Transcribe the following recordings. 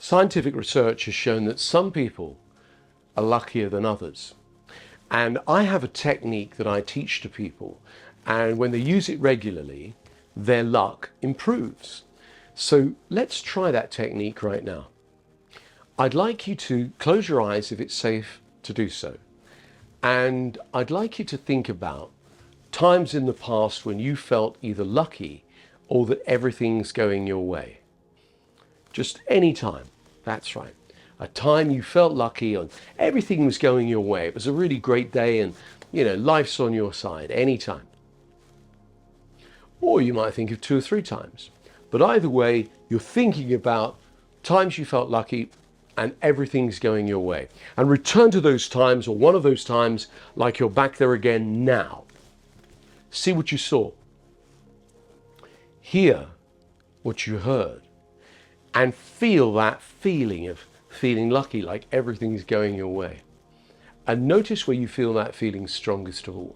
Scientific research has shown that some people are luckier than others. And I have a technique that I teach to people, and when they use it regularly, their luck improves. So let's try that technique right now. I'd like you to close your eyes if it's safe to do so. And I'd like you to think about times in the past when you felt either lucky or that everything's going your way. Just any time. That's right. A time you felt lucky and everything was going your way. It was a really great day and, life's on your side. Any time. Or you might think of 2 or 3 times. But either way, you're thinking about times you felt lucky and everything's going your way. And return to those times, or one of those times, like you're back there again now. See what you saw. Hear what you heard. And feel that feeling of feeling lucky, like everything's going your way. And notice where you feel that feeling strongest of all.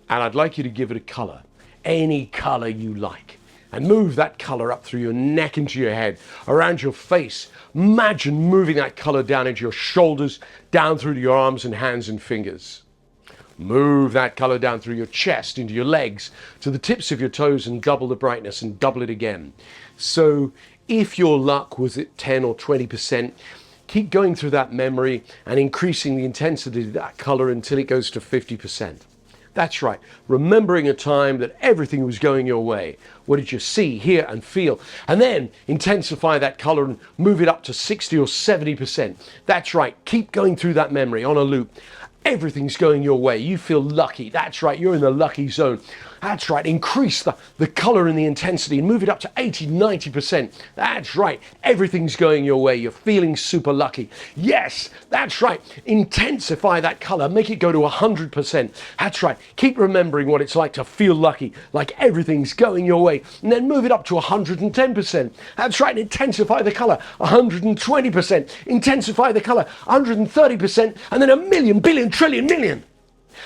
And I'd like you to give it a color, any color you like. And move that color up through your neck into your head, around your face. Imagine moving that color down into your shoulders, down through to your arms and hands and fingers. Move that color down through your chest, into your legs, to the tips of your toes, and double the brightness and double it again. So if your luck was at 10 or 20%, keep going through that memory and increasing the intensity of that color until it goes to 50%. That's right, remembering a time that everything was going your way. What did you see, hear, and feel? And then intensify that color and move it up to 60 or 70%. That's right, keep going through that memory on a loop. Everything's going your way. You feel lucky. That's right, you're in the lucky zone. That's right, increase the color and the intensity and move it up to 80, 90%. That's right, everything's going your way. You're feeling super lucky. Yes, that's right, intensify that color. Make it go to 100%. That's right, keep remembering what it's like to feel lucky, like everything's going your way. And then move it up to 110%. That's right, intensify the color, 120%. Intensify the color, 130%. And then a million, billion, trillion, million.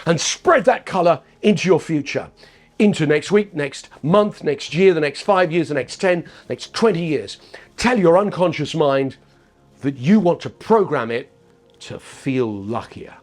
And spread that color into your future. Into next week, next month, next year, the next 5 years, the next 10, next 20 years. Tell your unconscious mind that you want to program it to feel luckier.